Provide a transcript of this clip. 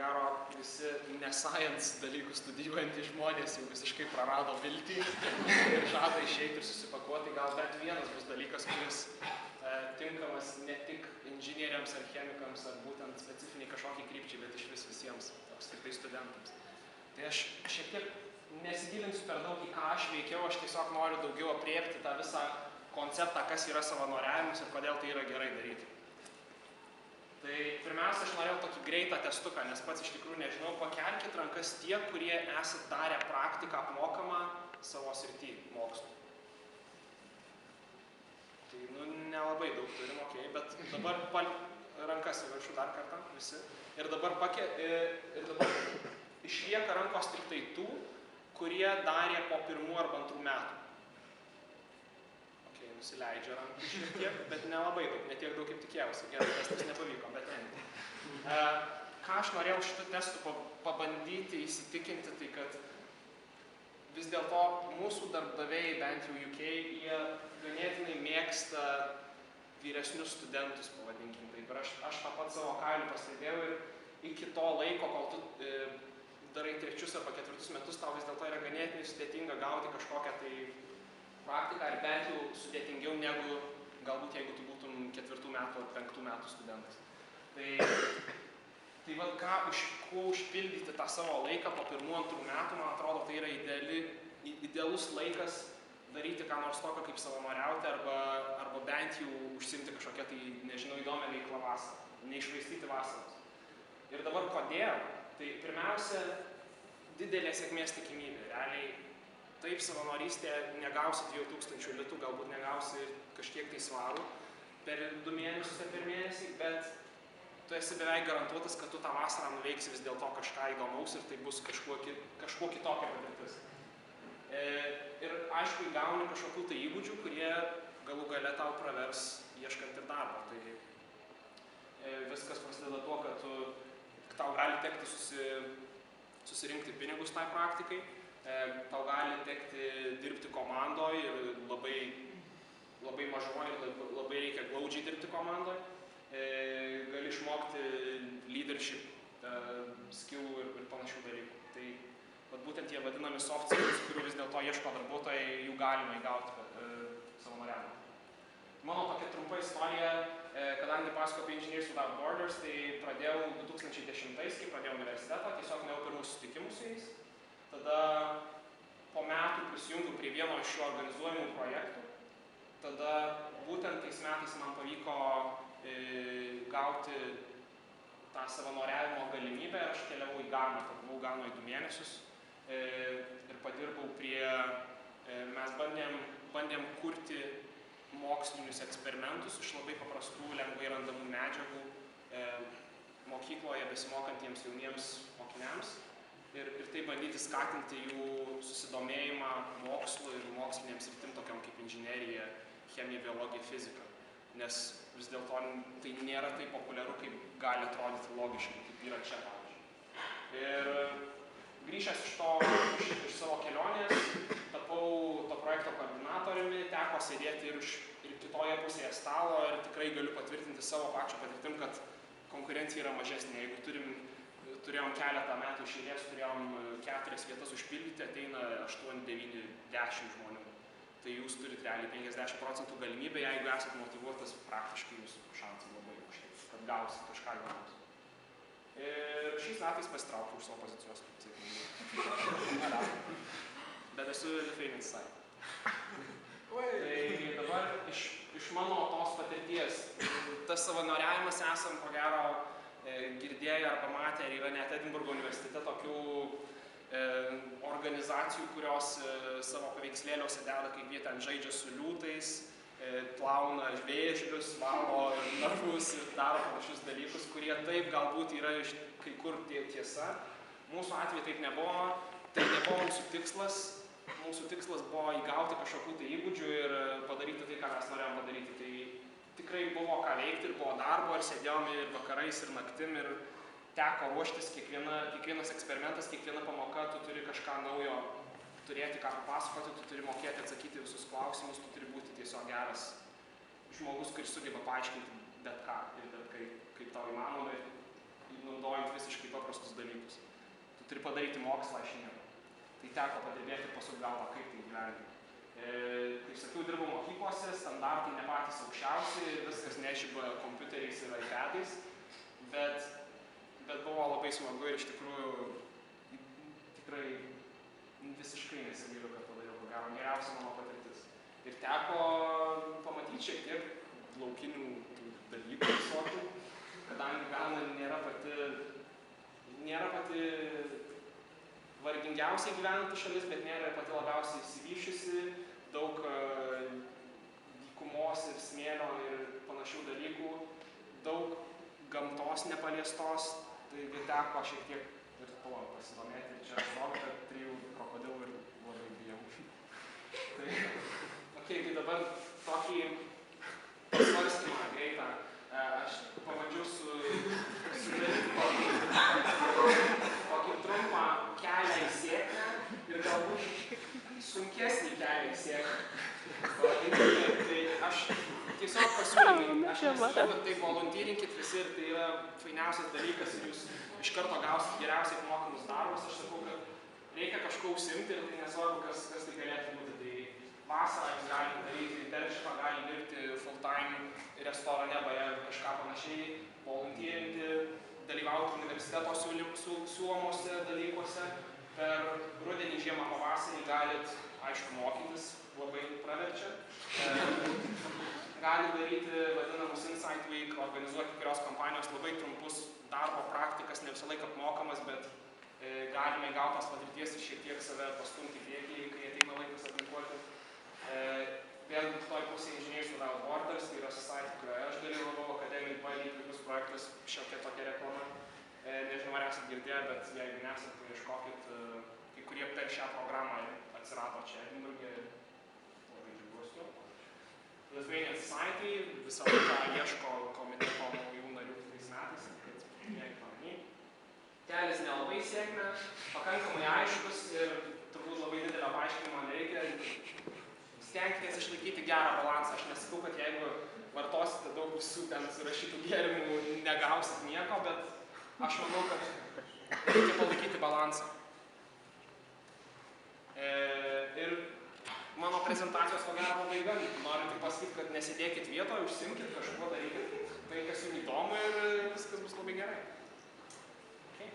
gero visi ne-science dalykų studijuojantys žmonės jau visiškai prarado viltį ir žada išeiti ir susipakuoti. Gal bent vienas bus dalykas, kuris tinkamas ne tik inžinieriams ar chemikams ar būtent specifiniai kažkokiai krypčiai, bet iš visiems, apskritai studentams. Tai aš šiek tiek nesigilinsiu per daug į ką aš veikiau, aš tiesiog noriu daugiau apriepti tą visą konceptą, kas yra savanoriavimas ir kodėl tai yra gerai daryti. Tai pirmiausia, aš norėjau tokį greitą testuką, nes pats iš tikrųjų nežinau, pakelkit rankas tie, kurie esat darę praktiką apmokamą savo srity mokslų. Tai, nelabai daug turim, okei, bet dabar rankas į viršų dar kartą, visi. Ir dabar išlieka rankos tik tai tų, kurie darė po 1 arba 2 metų. Okei, nusileidžia rankų šiek tiek, bet nelabai daug, ne tiek daug kaip tikėjausi. Gerai, testas nepavyko, bet ne. Ką aš norėjau šitų testų pabandyti įsitikinti, tai kad vis dėlto mūsų darbdaviai, bent jau UK, jie ganėtinai mėgsta vyresnius studentus, pavadinkim taip. Ir aš tą pat savo kailiu pastebėjau ir iki to laiko, kol tu darai 3 arba 4 metus, tau vis dėlto yra ganėtinai sudėtinga gauti kažkokią tai praktiką ir bent jau sudėtingiau negu galbūt jeigu tu būtum 4 metų ar 5 metų studentas. Tai vat kuo užpildyti tą savo laiką po 1-2 metų, man atrodo, tai yra idealus laikas daryti ką nors tokio kaip savanoriauti arba bent jau užsiimti kažkokią tai, nežinau, įdomią veiklą vasarą, neišvaistyti vasaros. Ir dabar kodėl? Tai pirmiausia, didelė sėkmės tikimybė. Realiai taip savanorystė negausi 2000 litų, galbūt negausi kažkiek tai svarų per 2 mėnesius ar per mėnesį, bet tu esi beveik garantuotas, kad tu tą vasarą nuveiksi vis dėlto kažką įdomaus ir tai bus kažkuo kitokia patirtis. Ir aišku, įgauni kažkokių tai įgūdžių, kurie galų gale tau pravers ieškant ir darbo. Tai viskas prasideda tuo, kad tau gali tekti susirinkti pinigus tai praktikai, tau gali tekti dirbti komandoje ir labai mažoje ir labai reikia glaudžiai dirbti komandoje. Gali išmokti leadership skillų ir panašių dalykų. Tai būtent tie vadinami soft skills, kurių vis dėlto ieško darbuotojai, jų galima įgauti savanoriavimą. Mano tokia trumpa istorija, kadangi pasakoju apie Engineers Without Borders, tai pradėjau 2010-ais, kai pradėjau universitetą, tiesiog nuėjau pirmus susitikimus su jais. Tada po metų prisijungiau prie vieno iš šių organizuojamų projektų. Tada būtent tais metais man pavyko gauti tą savanoriavimo galimybę ir aš keliavau į Ganą, buvau Ganoje 2 mėnesius ir padirbau mes bandėm kurti mokslinius eksperimentus iš labai paprastų, lengvai randamų medžiagų mokykloje besimokantiems jauniems mokiniams ir tai bandyti skatinti jų susidomėjimą mokslu ir mokslinėm sritim tokiom kaip inžinerija, chemija, biologija, fizika. Nes vis dėlto tai nėra taip populiaru, kaip gali atrodyti logiškai, kaip yra čia, pavyzdžiui. Ir grįžęs iš savo kelionės, tapau to projekto koordinatoriumi, teko sėdėti ir kitoje pusėje stalo ir tikrai galiu patvirtinti savo pačią patirtim, kad konkurencija yra mažesnė. Jeigu turėjom keletą metų iš eilės, turėjom 4 vietas užpildyti, ateina 8, 9, 10 žmonių. Tai jūs turit realiai 50% galimybę, jeigu esat motyvuotas, praktiškai jūsų šansai labai aukšti, kad gausit kažką įdomaus. Ir šiais metais pasitraukiau už savo pozicijos. Bet esu Lithuanian Society. Tai dabar iš mano tos patirties, tas savanoriavimas esam, ko gero, girdėję arba matę, ir yra net Edinburgo universitete tokių organizacijų, kurios savo paveikslėliuose deda, kaip jie ten žaidžia su liūtais, plauna vėžlius, valo narvus ir daro panašius dalykus, kurie taip galbūt yra kai kur tiesa. Mūsų atveju taip nebuvo, tai nebuvo mūsų tikslas. Mūsų tikslas buvo įgauti kažkokių tai įgūdžių ir padaryti tai, ką mes norėjom padaryti. Tai tikrai buvo ką veikti ir buvo darbo, ir sėdėjom ir vakarais, ir naktim, ir teko ruoštis kiekvienas eksperimentas, kiekviena pamoka, tu turi kažką naujo turėti, ką papasakoti, tu turi mokėti atsakyti visus klausimus, tu turi būti tiesiog geras žmogus, kuris sugeba paaiškinti bet ką ir bet kaip tau įmanoma, naudojant visiškai paprastus padaryti mokslą iš nieko. Tai teko padirbėti ir pasuk galvą, kaip tai gyventi. Kaip sakiau, dirbau mokyklose, standartai ne patys aukščiausi ir viskas nežiba kompiuteriais ir iPadais, bet buvo labai smagu ir iš tikrųjų tikrai visiškai nesigailiu, kad padariau, ko gero, geriausia mano patirtis. Ir teko pamatyti šiek tiek laukinių dalykų visokių, kadangi Gana nėra pati vargingiausiai gyvenanti šalis, bet nėra pati labiausiai išsivysčiusi, daug dykumos ir smėlio ir panašių dalykų, daug gamtos nepaliestos, taigi teko šiek tiek ir to pasidomėti. Čia aš žinau, kad 3 krokodilų ir labai bijau. Tai dabar tokį pasvarstymą greitą. Aš pabandžiau sudaryti tokį trumpą kelią į sėkmę ir galbūt sunkesnį kelią į sėkmę. Tai aš tiesiog pasiūlymai, aš nesakiau, kad tai volunteerinkit visi ir tai yra fainiausias dalykas ir jūs iš karto gausit geriausiai apmokamus darbus. Aš sakau, kad reikia kažko užsiimti ir tai nesvarbu, kas tai galėtų būti. Tai vasarą jūs galite daryti internshipą, galite dirbti full time restorane, kažką panašiai, volunteerinti, dalyvauti universiteto siūlomuose dalykuose. Per rudenį, žiemą, pavasarį galit, aišku, mokytis, labai praverčia. Galit daryti vadinamus Insight Week, organizuoti kurios kompanijos labai trumpus darbo praktikas, ne visą laiką apmokamas, bet galime gautas patirties ir šiek tiek save pastumti į priekį, kai ateina laikas aplikuoti. Vėlgi toj pusėje Engineers Without Borders, tai yra society, kurioje aš dalyvavau, Academic Buddy, puikus projektas, šiokia tokia reklama. Nežinau, ar esat girdėję, bet jeigu nesat, paieškokit, kai kurie per šią programą atsirado čia Edinburghe ir labai džiaugiuosi. Lithuanian Society visą laiką ieško komiteto naujų narių kitais metais, kad jie pamanyti. Kelias nelabai sėkmė, pakankamai aiškus ir turbūt labai didelio paaiškinimo nereikia. Stenkitės išlaikyti gerą balansą. Aš nesakau, kad jeigu vartosite daug visų ten surašytų gėrimų, negausit nieko, bet aš manau, kad reikia palaikyti balansą. Ir mano prezentacijos ko gero pabaiga. Noriu tik pasakyti, kad nesėdėkit vietoje, užsiimkit kažkuo, darykit tai, kas jums įdomu ir viskas bus labai gerai. Okay.